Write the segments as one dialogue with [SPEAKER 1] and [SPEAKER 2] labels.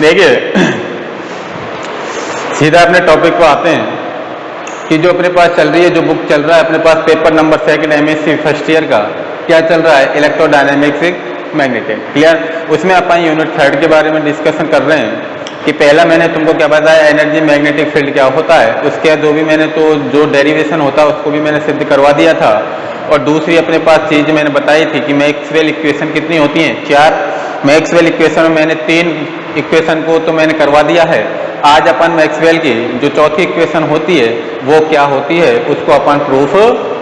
[SPEAKER 1] देखिए सीधा अपने टॉपिक पर आते हैं कि जो अपने पास चल रही है, जो बुक चल रहा है अपने पास, paper number 2 MSc first year का क्या चल रहा है, इलेक्ट्रोडायनेमिक्स मैग्नेटिक। क्लियर। उसमें अपन यूनिट 3 के बारे में डिस्कशन कर रहे हैं कि पहला मैंने तुमको क्या बताया, एनर्जी मैग्नेटिक फील्ड क्या होता है, उसके जो भी मैंने तो जो डेरिवेशन होता है उसको भी मैंने सिद्ध करवा दिया था। और दूसरी अपने पास चीज मैंने बताई थी कि मैक्सवेल इक्वेशन कितनी होती हैं, 4। मैक्सवेल इक्वेशन में मैंने 3 इक्वेशन को तो मैंने करवा दिया है। आज अपन मैक्सवेल की जो चौथी इक्वेशन होती है वो क्या होती है उसको अपन प्रूफ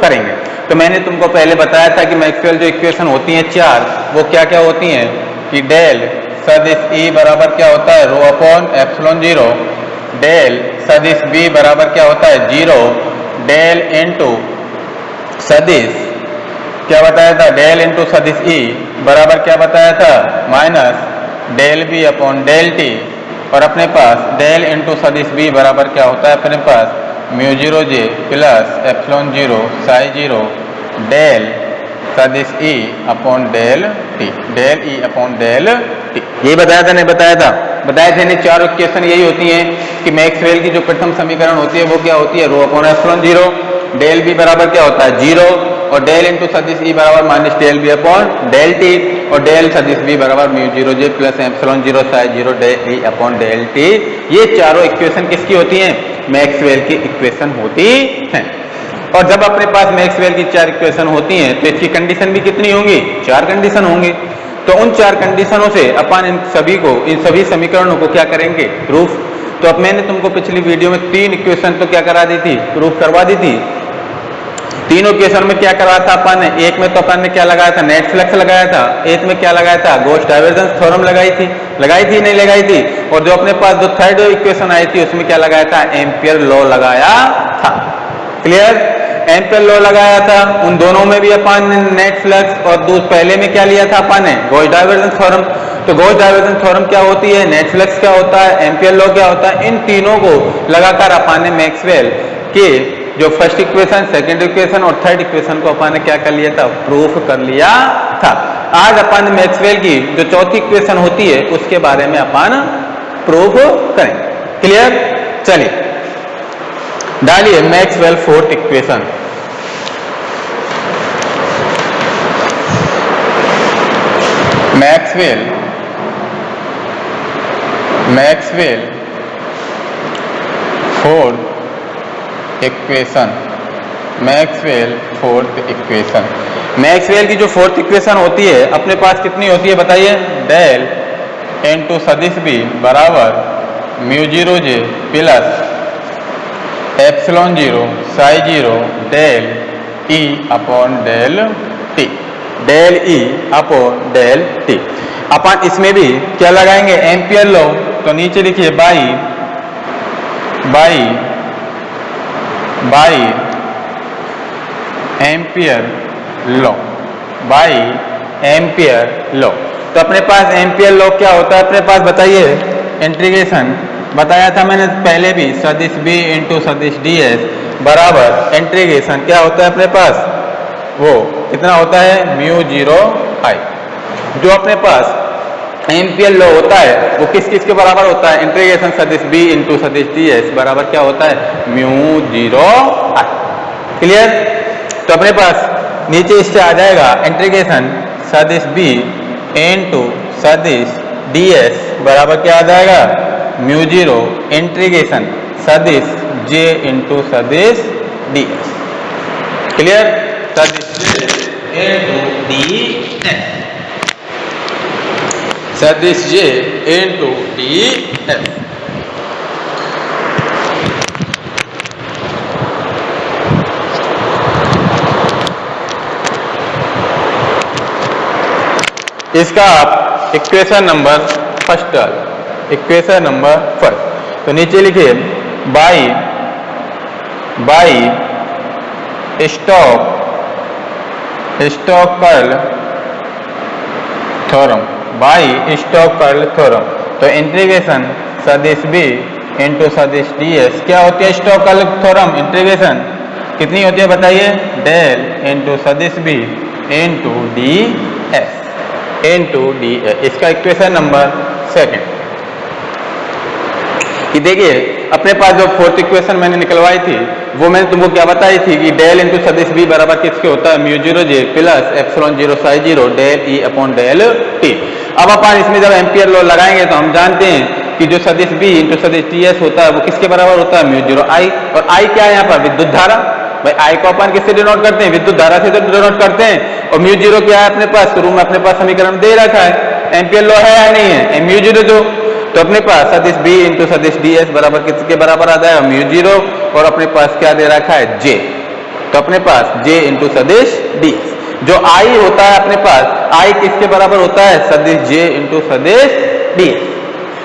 [SPEAKER 1] करेंगे। तो मैंने तुमको पहले बताया था कि मैक्सवेल जो इक्वेशन होती हैं 4 वो क्या क्या होती हैं कि डेल सदिश E बराबर क्या होता है, रो अपॉन एप्सिलॉन 0। डेल सदिश B बराबर क्या होता है, 0। डेल इनटू सदिश क्या बताया था, डेल इनटू सदिश E बराबर क्या बताया था, minus del B upon del T। और अपने पास डेल इनटू सदिश B बराबर क्या होता है अपने पास, μ0j plus epsilon 0 Sai 0 del सदिश E upon del T, del E upon del T। ये बताया था नहीं बताया था, बताया थे नहीं। 4 इक्वेशन यही होती हैं कि मैक्सवेल की जो प्रथम समीकरण होती है वो क्या होती है, rho upon epsilon 0। Del B बराबर क्या होता है, 0। और डेल इंटू सदिश E बराबर minus del B upon del T। और डेल सदिश B बराबर μ0j plus epsilon 0 Sai 0 del E upon del T। ये चारों इक्वेशन किसकी होती हैं, मैक्सवेल की इक्वेशन होती हैं। और जब अपने पास मैक्सवेल की 4 इक्वेशन होती हैं तो इसकी कंडीशन भी कितनी होंगी, 4 कंडीशन होंगी। तो उन 4 कंडीशनों से अपन इन सभी समीकरणों को क्या करेंगे, प्रूफ। तो अब मैंने तुमको पिछली वीडियो में 3 इक्वेशन तो क्या करा दी थी, प्रूफ करवा दी थी। तीनों इक्वेशन में क्या करवाया था अपन ने, एक में तो अपन ने क्या लगाया था, नेट फ्लक्स लगाया था। एक में क्या लगाया था, गॉस डाइवर्जेंस थ्योरम लगाई थी नहीं लगाई थी। और जो अपने पास जो 3rd इक्वेशन आई थी उसमें क्या लगाया था, एम्पियर लॉ लगाया था। क्लियर, एम्पियर लॉ लगाया था। उन दोनों में भी अपन ने नेट फ्लक्स और पहले में क्या लिया था अपन ने, गॉस डाइवर्जेंस थ्योरम। तो गॉस डाइवर्जेंस थ्योरम क्या होती है, नेट फ्लक्स क्या होता है, एम्पियर लॉ क्या होता है। इन तीनों को लगाकर अपन ने मैक्सवेल के जो फर्स्ट इक्वेशन, सेकंड इक्वेशन और 3rd इक्वेशन को अपन ने क्या कर लिया था, प्रूफ कर लिया था। आज अपन मैक्सवेल की जो चौथी इक्वेशन होती है उसके बारे में अपन प्रूफ करें। क्लियर, चलिए डालिए Maxwell 4th equation. Maxwell 4th equation, Maxwell 4th equation. Maxwell की जो 4th इक्वेशन होती है अपने पास कितनी होती है बताइए, डेल इनटू सदिश B बराबर μ0j plus epsilon 0 Sai 0 del E upon del T, del E upon del T। अपन इसमें भी क्या लगाएंगे, एम्पियर लॉ। तो नीचे लिखिए बाई एम्पियर लॉ। तो अपने पास एम्पियर लॉ क्या होता है अपने पास बताइए, इंटीग्रेशन बताया था मैंने पहले भी, सदिश B इंटू सदिश DS बराबर इंटीग्रेशन क्या होता है अपने पास, वो कितना होता है, μ0I। जो अपने पास एम्पियर लॉ होता है वो किस के बराबर होता है, इंटीग्रेशन सदिश B इंटू सदिश DS बराबर क्या होता है, μ0I। क्लियर। तो अपने पास नीचे इससे आ जाएगा इंटीग्रेशन सदिश B इंटू सदिश DS बराबर क्या आ जाएगा, μ0 इंटीग्रेशन सदिश J इंटू सदिश DS। क्लियर, सदिश J इंटू DS, सदिश J इंटू DS। इसका आप इक्वेशन नंबर फर्स्ट डाल, इक्वेशन नंबर फर्स्ट। तो नीचे लिखिए by Stokes curl theorem, by Stokes curl theorem. तो इंटीग्रेशन सदिश B इंटू सदिश DS क्या होती है, स्टोक कर्ल थ्योरम इंटीग्रेशन कितनी होती है बताइए, डेल इंटू सदिश B into DS। Into D H, इसका इक्वेशन नंबर सेकेंड। कि देखिए अपने पास जो फोर्थ इक्वेशन मैंने निकलवाई थी वो मैंने तुमको क्या बताई थी कि डेल इंटू सदिश बी बराबर किसके होता है, mu zero J plus epsilon zero psi zero del E upon del T. अब अपन इसमें जब एम्पियर लॉ लगाएंगे तो हम जानते हैं कि जो सदिश बी इंटू सदिश टी एस होता है वो किसके बराबर होता है, म्यू जीरो आई। और आई क्या है यहाँ पर, विद्युत धारा। भाई आई को अपन किससे डिनोट करते हैं, विद्युत धारा से तो डिनोट करते हैं। और म्यू जीरो क्या है अपने पास, शुरू में अपने पास समीकरण दे रखा है, एम्पियर लॉ है या नहीं है, म्यू जीरो जो। तो अपने पास सदिश बी इंटू सदिश डी एस बराबर किसके बराबर आ जाएगा, म्यू जीरो। और अपने पास क्या दे रखा है, जे। तो अपने पास जे इंटू सदिश डी। जो आई होता है अपने पास, आई किसके बराबर होता है, सदिश जे इंटू सदिश डी।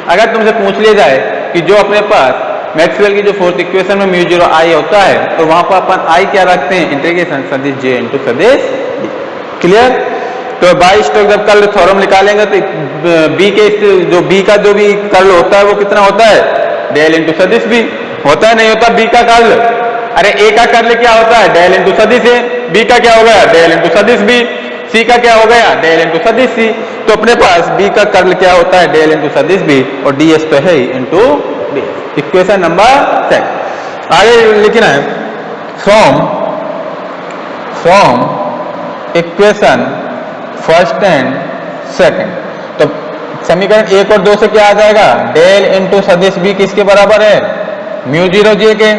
[SPEAKER 1] अगर तुमसे पूछ लिया जाए कि जो अपने पास मैक्सवेल की जो फोर्थ इक्वेशन में म्यू जीरो आई होता है तो वहां पर अपन आई क्या रखते हैं, इंटीग्रेशन सदिश जे इंटू सदिश डी। क्लियर। तो बाई स्टोक जब कर्ल थ्योरम निकालेंगे तो बी के जो बी का जो भी कर्ल होता है वो कितना होता है, डेल इंटू सदिश बी होता है, नहीं होता बी का कर्ल। अरे ए का कर्ल क्या होता है, डेल इंटू सदिश ए। बी का क्या हो गया, डेल इंटू सदिश बी। सी का क्या हो गया, डेल इंटू सदिश सी। तो अपने पास बी का कर्ल क्या होता है, डेल इंटू सदिश बी। और डी एस तो है ही इंटू डी। इक्वेशन नंबर 6 आगे लिखना है, from equation first and second. तो समीकरण 1 और 2 से क्या आ जाएगा, डेल इंटू सदिश बी किसके बराबर है, म्यू जीरो जे के।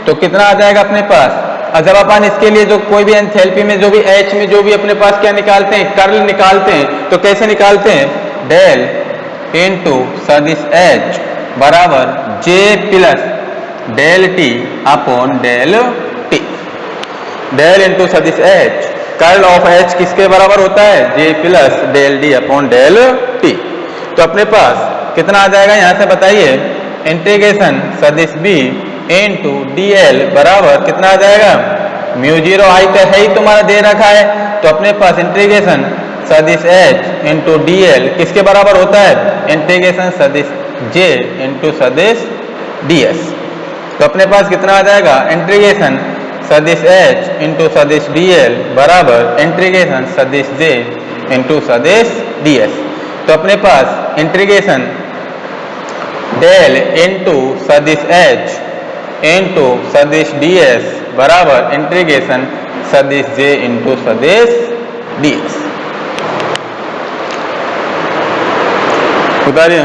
[SPEAKER 1] तो कितना आ जाएगा अपने पास। और जब अपन इसके लिए जो कोई भी एंथैल्पी में जो भी एच में जो भी अपने पास क्या निकालते हैं, कर्ल निकालते हैं, तो कैसे निकालते हैं, डेल इंटू सदिश एच बराबर J plus del T upon del T. Del into सदिश एच, कर्ल ऑफ एच किसके बराबर होता है, J plus del D upon del T. तो अपने पास कितना आ जाएगा यहां से बताइए, इंटीग्रेशन सदिश बी इंटू डी एल बराबर कितना आ जाएगा, म्यू जीरो आई तो है ही तुम्हारा दे रखा है। तो अपने पास इंटीग्रेशन सदिश एच इंटू डी एल किसके बराबर होता है, इंटीग्रेशन सदिश जे इंटू सदिश डी एस। तो अपने पास कितना आ जाएगा, इंटीग्रेशन सदिश एच इंटू सदिश डी एल बराबर इंटीग्रेशन सदिश जे इंटू सदिश डी एस। तो अपने पास इंटीग्रेशन डेल इंटू सदिश एच इंटू सदिश डी एस बराबर इंटीग्रेशन सदिश जे इंटू सदिश डी एस। उतारिए।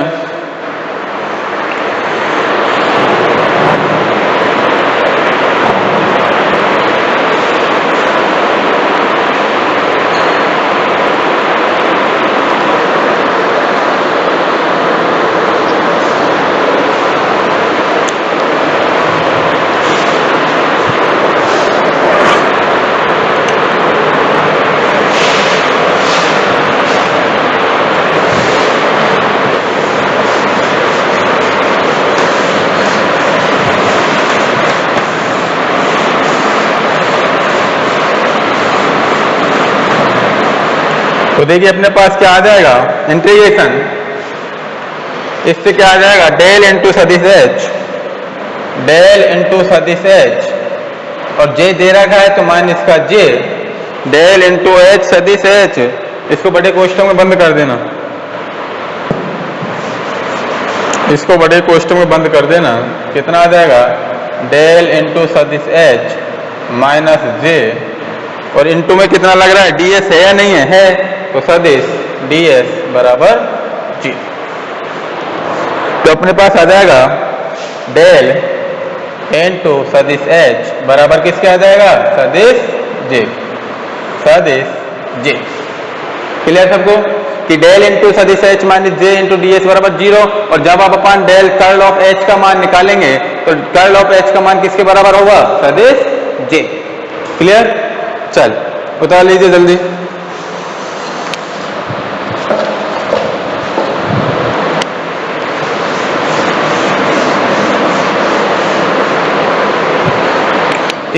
[SPEAKER 1] तो देखिए अपने पास क्या आ जाएगा, इंटीग्रेशन इससे क्या आ जाएगा, डेल इंटू सदिश एच, डेल इंटू सदिश एच और जे दे रखा है तो मान इसका जे, डेल इंटू एच सदिश एच। इसको बड़े कोष्ठक में बंद कर देना, इसको बड़े कोष्ठक में बंद कर देना। कितना आ जाएगा, डेल इंटू सदिश एच माइनस जे और इंटू में कितना लग रहा है, डी एस है या नहीं है, तो सदिश डी एस बराबर जी। तो अपने पास आ जाएगा डेल इंटू सदिश एच बराबर किसके आ जाएगा, सदिश जे, सदिश जे। क्लियर सबको कि डेल इंटू सदिश H minus J into D S बराबर 0। और जब आप अपन डेल कर्ल ऑफ एच का मान निकालेंगे तो कर्ल ऑफ एच का मान किसके बराबर होगा, सदिश जे। क्लियर। चल उतार लीजिए जल्दी।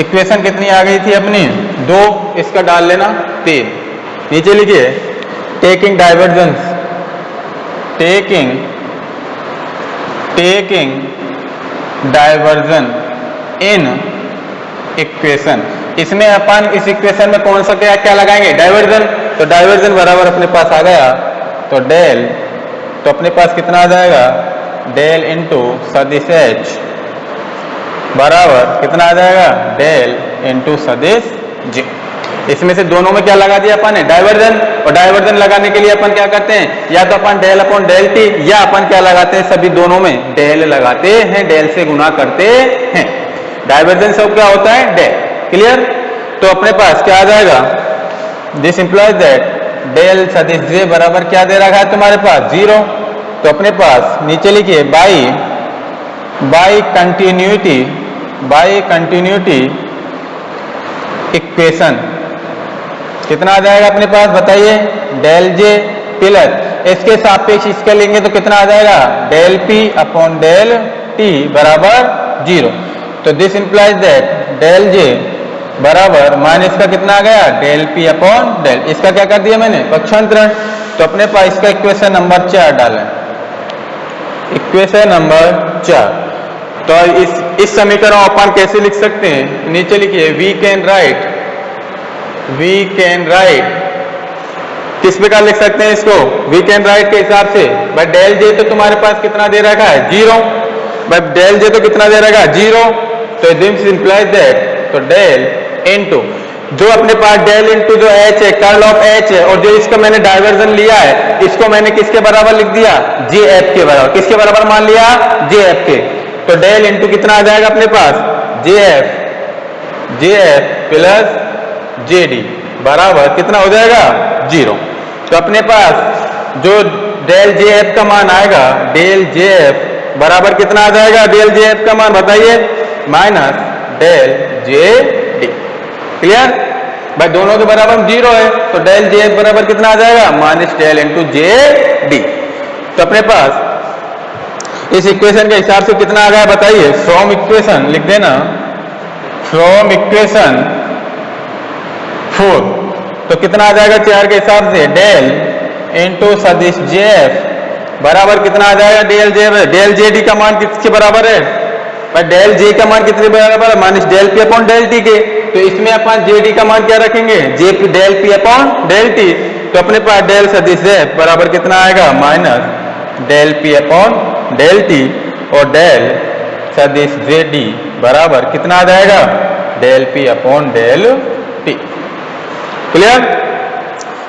[SPEAKER 1] इक्वेशन कितनी आ गई थी अपनी, 2, इसका डाल लेना 3। नीचे लिखिए, taking divergence, taking diversion in equation. इसमें अपन इस इक्वेशन में कौन सा क्या लगाएंगे, डाइवर्जन। तो डाइवर्जन बराबर अपने पास आ गया, तो डेल, तो अपने पास कितना आ जाएगा, डेल इंटू सदिश एच बराबर कितना आ जाएगा, डेल इंटू सदिश जे। इसमें से दोनों में क्या लगा दिया अपन ने, डाइवर्जन, और डाइवर्जन लगाने के लिए अपन क्या करते हैं, या तो अपन डेल अपॉन डेल टी, या अपन क्या लगाते हैं, सभी दोनों में डेल लगाते हैं, डेल से गुना करते हैं। डाइवर्जन सब क्या होता है, डेल। क्लियर। तो अपने पास क्या आ जाएगा, दिस इंप्लॉइज दैट डेल सदिश जे बराबर क्या दे रखा है तुम्हारे पास, 0। तो अपने पास नीचे लिखिए बाई कंटिन्यूटी इक्वेशन कितना आ जाएगा अपने पास, बताइए, डेल जे प्लस इसके सापेक्ष इसका लेंगे तो कितना आ जाएगा, del P upon del T बराबर 0। तो this implies that del J बराबर माइनस का कितना आ गया, डेल पी अपॉन डेल, इसका क्या कर दिया मैंने, पक्षांतरण। तो अपने पास इसका इक्वेशन नंबर 4 डालें, इक्वेशन नंबर 4। तो इस समीकरण अपन कैसे लिख सकते हैं, नीचे लिखिए वी कैन राइट किस प्रकार लिख सकते हैं इसको, वी कैन राइट के हिसाब से, भाई डेल जे तो तुम्हारे पास कितना दे रखा है, 0, भाई डेल जे तो कितना दे रखा है, 0। तो दिस इंप्लाइज दैट, तो डेल इनटू जो अपने पास डेल इनटू जो एच है, कर्ल ऑफ एच है, और जो इसका मैंने डाइवर्जन लिया है इसको मैंने किसके बराबर लिख दिया, जे एफ के बराबर, किसके बराबर मान लिया, जे एफ के। तो डेल इनटू कितना आ जाएगा अपने पास, जे एफ प्लस जे डी बराबर कितना हो जाएगा, 0। तो अपने पास जो डेल जे एफ का मान आएगा, डेल जे एफ बराबर कितना आ जाएगा, डेल जे एफ का मान बताइए, माइनस डेल जे डी। क्लियर। भाई दोनों के बराबर 0 है, तो डेल जे एफ बराबर कितना आ जाएगा, माइनस डेल इंटू जे डी। तो अपने पास इस इक्वेशन के हिसाब से कितना आ गया बताइए, फ्रॉम इक्वेशन लिख देना, फ्रॉम इक्वेशन 4, तो कितना आ जाएगा 4 के हिसाब से, डेल इंटू सदिश जे एफ बराबर कितना आ जाएगा, डेल जे डी का मान किसके बराबर है, भाई डेल जे का मान कितने बराबर है, minus del P upon del T के। तो इसमें अपन जे डी का मान क्या रखेंगे, J P del P upon del T. तो अपने पास डेल सदिश जे बराबर कितना आएगा, minus del P upon del T, और डेल सदिश जे डी बराबर कितना आ जाएगा, del P upon del T. Clear.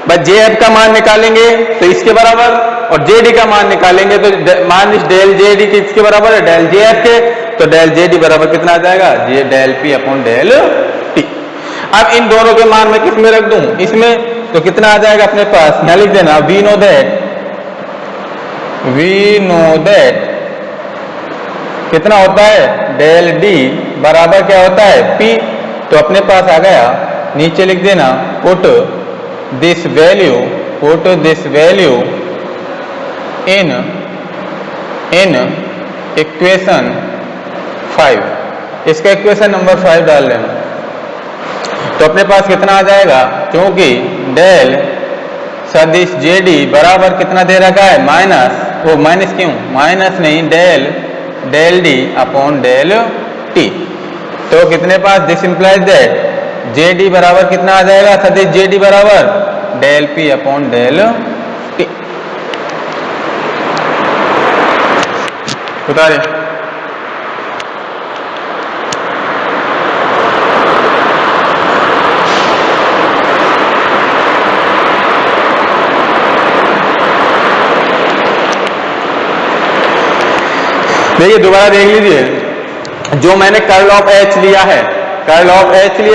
[SPEAKER 1] बस जे एफ का मान निकालेंगे तो इसके बराबर, और जे डी का मान निकालेंगे तो माइनस डेल जे डी किसके बराबर है, डेल जे एफ के। तो डेल जे डी बराबर कितना आ जाएगा, J del P upon del T. अब इन दोनों के मान मैं किस में रख दूं, इसमें, तो कितना आ जाएगा अपने पास, यहां लिख देना, वी नो दैट कितना होता है, डेल डी बराबर क्या होता है, पी। तो अपने पास आ गया, नीचे लिख देना, put this value in equation 5, इसका इक्वेशन नंबर 5 डाल लेना। तो अपने पास कितना आ जाएगा, क्योंकि डेल सदिश जे डी बराबर कितना दे रखा है, माइनस, वो माइनस क्यों, माइनस नहीं, del D upon del T. तो कितने पास, this implies that J D बराबर कितना आ जाएगा, सदिश जे डी बराबर del P upon del T. बताइए। देखिए दोबारा देख लीजिए, जो मैंने कर्ल ऑफ एच लिया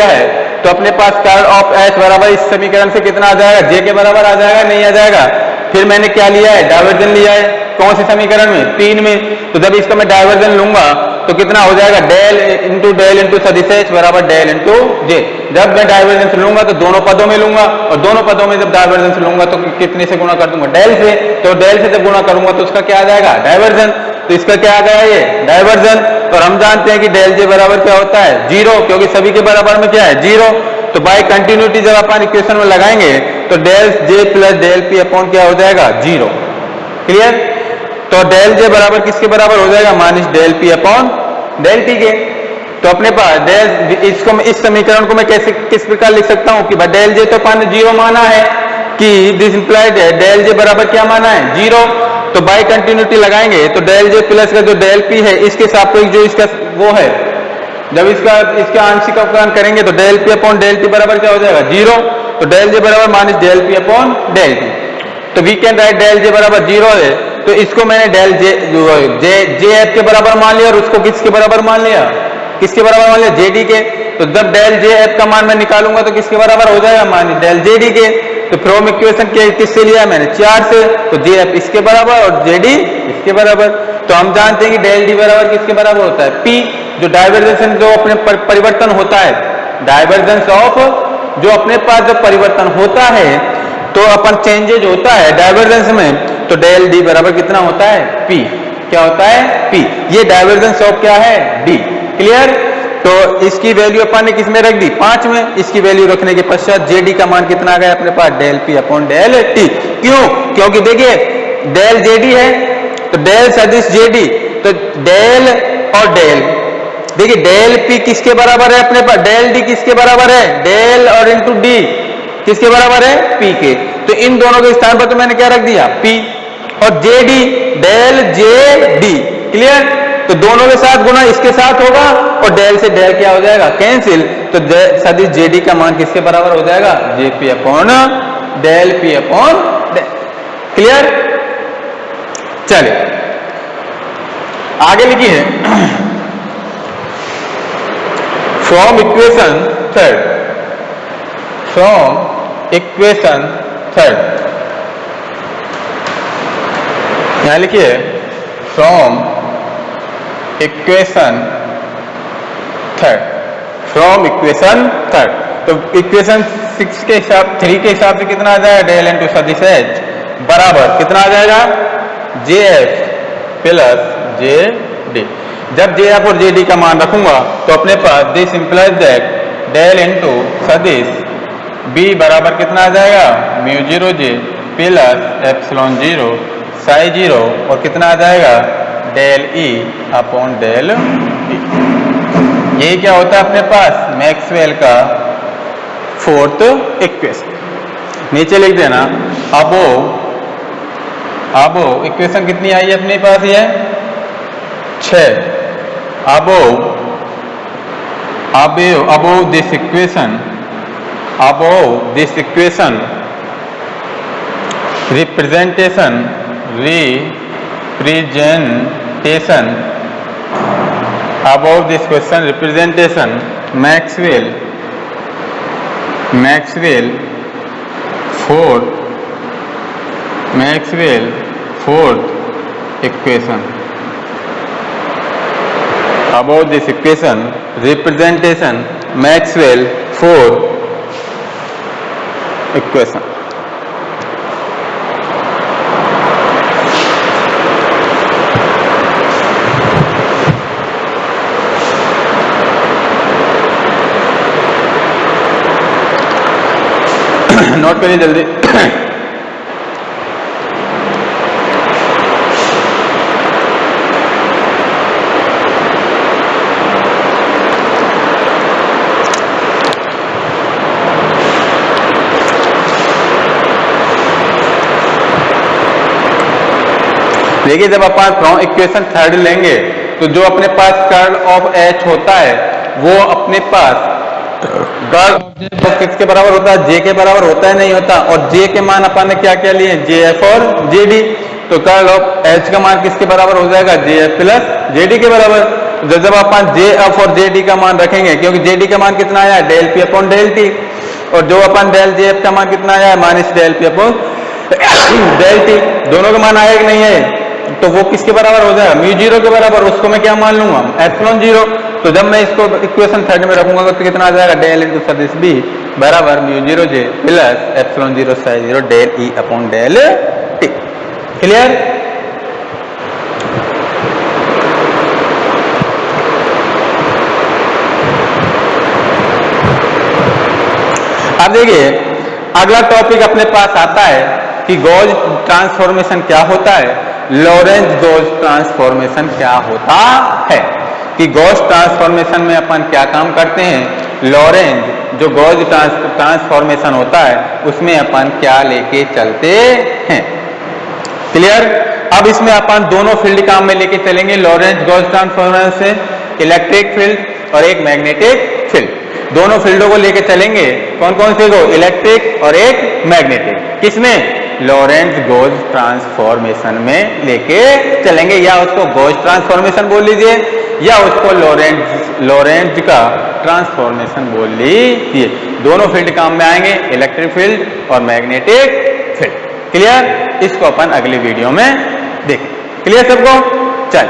[SPEAKER 1] है, तो अपने पास कर्ल ऑफ एच बराबर इस समीकरण से कितना आ जाएगा, जे के बराबर आ जाएगा, नहीं आ जाएगा। फिर मैंने क्या लिया है, डाइवर्जन लिया है, कौन से समीकरण में, 3 में। तो जब इसका मैं डाइवर्जन लूंगा तो कितना हो जाएगा, डेल इंटू सदिश एच बराबर डेल इंटू जे। जब मैं डाइवर्जन लूंगा तो दोनों पदों में लूंगा, और दोनों पदों में जब डाइवर्जन लूंगा तो कितने से गुणा कर दूंगा, डेल से। तो डेल से जब गुणा करूंगा तो उसका क्या आ जाएगा, डाइवर्जन। तो इसका क्या आ गया, ये डाइवर्जन। और हम जानते हैं कि डेल जे बराबर क्या होता है, 0, क्योंकि सभी के बराबर में क्या है, 0। तो बाय कंटिन्यूटी जब अपन इक्वेशन में लगाएंगे तो डेल जे प्लस डेल पी अपॉन क्या हो जाएगा, 0। क्लियर। तो डेल जे बराबर किसके बराबर हो जाएगा, minus del P upon del T के। तो अपने पास डेल, इसको इस समीकरण को मैं कैसे किस प्रकार लिख सकता हूं कि डेल जे तो अपन 0 माना है, कि दिस इंप्लाइड है डेल जे बराबर क्या माना है 0, तो बाय कंटिन्यूटी लगाएंगे तो डेल जे प्लस का जो डेल पी है इसके सापेक्ष जो इसका वो है, जब इसका आंशिक अवकलन करेंगे तो del P upon del T बराबर क्या हो जाएगा 0, तो डेल जे बराबर minus del P upon del T, तो we can write del J बराबर 0 है, तो इसको मैंने डेल जे एफ के बराबर मान लिया और उसको किसके बराबर मान लिया, किसके बराबर मान लिया जेडी के, तो जब डेल जे एफ का मान मैं निकालूंगा तो किसके बराबर हो जाएगा माइनस डेल जेडी के, तो फ्रॉम इक्वेशन के किससे लिया मैंने 4 से, तो जे एफ इसके बराबर और जेडी इसके बराबर, तो हम जानते हैं कि डेल डी बराबर किसके बराबर होता है पी, जो डाइवर्जेंस जो अपने परिवर्तन होता है, डाइवर्जेंस ऑफ जो अपने पास जब परिवर्तन होता है तो अपन चेंजेज होता है डाइवर्जेंस में, तो डेल डी बराबर कितना होता है पी, क्या होता है पी, ये डाइवर्जेंस ऑफ क्या है डी, क्लियर। तो इसकी वैल्यू अपन ने किस में रख दी 5 में, इसकी वैल्यू रखने के पश्चात जेडी का मान कितना आ गया अपने पास del P upon del T, क्यों, क्योंकि देखिए डेल जेडी है तो डेल सदिश जेडी, तो डेल और डेल, देखिए डेल पी किसके बराबर है अपने पास, डेल डी किसके बराबर है डेल और इंटू डी किसके बराबर है पी के, तो इन दोनों के स्थान पर तो मैंने क्या रख दिया पी, और जे डी डेल जे डी, क्लियर, तो दोनों के साथ गुना इसके साथ होगा और डेल से डेल क्या हो जाएगा कैंसिल, तो सदिश जे डी का मान किसके बराबर हो जाएगा J P upon del P upon del, clear. चलिए आगे लिखिए from equation third, from equation third, यहां लिखिए from equation third, from equation third, तो इक्वेशन 6 के हिसाब 3 के हिसाब से कितना आ जाएगा डेल इंटू सदिश एच बराबर कितना आ जाएगा जे एफ प्लस जे डी, जब जे एफ और जे डी का मान रखूंगा तो अपने पास this implies that del into सदिश बी बराबर कितना आ जाएगा mu 0 J plus epsilon 0 Sai 0 और कितना आ जाएगा del E upon del T, ये क्या होता है अपने पास मैक्सवेल का फोर्थ इक्वेशन, नीचे लिख देना अबो इक्वेशन कितनी आई है अपने पास ये 6, above this equation, above this equation representation above this question representation Maxwell fourth equation, above this equation representation Maxwell fourth equation, note करिए जल्दी देखिए जब अपन फ्रॉम इक्वेशन थर्ड लेंगे तो जो अपने पास कर्ल ऑफ एच होता है वो अपने पास कर्ल किसके बराबर होता है जे के बराबर होता है नहीं होता, और जे के मान अपन ने क्या क्या लिए जे एफ और जे डी, तो कर्ल ऑफ एच का मान किसके बराबर हो जाएगा जे एफ प्लस जे डी के बराबर, जब अपन जे एफ और जे डी का मान रखेंगे क्योंकि जे डी का मान कितना आया del P upon del T, और जो अपन डेल जे एफ का मान कितना आया minus del P upon del T, दोनों का मान आया कि नहीं है, तो वो किसके बराबर हो जाएगा म्यू 0 के बराबर, उसको मैं क्या मान लूंगा एप्सिलॉन 0, तो जब मैं इसको इक्वेशन थर्ड में रखूंगा तो कितना आ जाएगा डेल इंटू सदिश बी बराबर mu 0 J plus epsilon 0 Sai 0 del E upon del T, clear. अब देखिए अगला टॉपिक अपने पास आता है कि गॉस ट्रांसफॉर्मेशन क्या होता है, लॉरेंज गॉस ट्रांसफॉर्मेशन क्या होता है, कि गॉस ट्रांसफॉर्मेशन में अपन क्या काम करते हैं, लॉरेंज जो गॉस ट्रांसफॉर्मेशन होता है उसमें अपन क्या लेके चलते हैं। क्लियर। अब इसमें अपन दोनों फील्ड काम में लेके चलेंगे, लॉरेंज गॉस ट्रांसफॉर्मेशन से इलेक्ट्रिक फील्ड और एक मैग्नेटिक फील्ड, दोनों फील्डों को लेके चलेंगे। कौन कौन से दो, इलेक्ट्रिक और एक मैग्नेटिक, किसमें, लॉरेंज गॉस ट्रांसफॉर्मेशन में लेके चलेंगे, या उसको गॉस ट्रांसफॉर्मेशन बोल लीजिए या उसको लॉरेंज का ट्रांसफॉर्मेशन बोल लीजिए। दोनों फील्ड काम में आएंगे, इलेक्ट्रिक फील्ड और मैग्नेटिक फील्ड। क्लियर। इसको अपन अगली वीडियो में देखें। क्लियर सबको। चल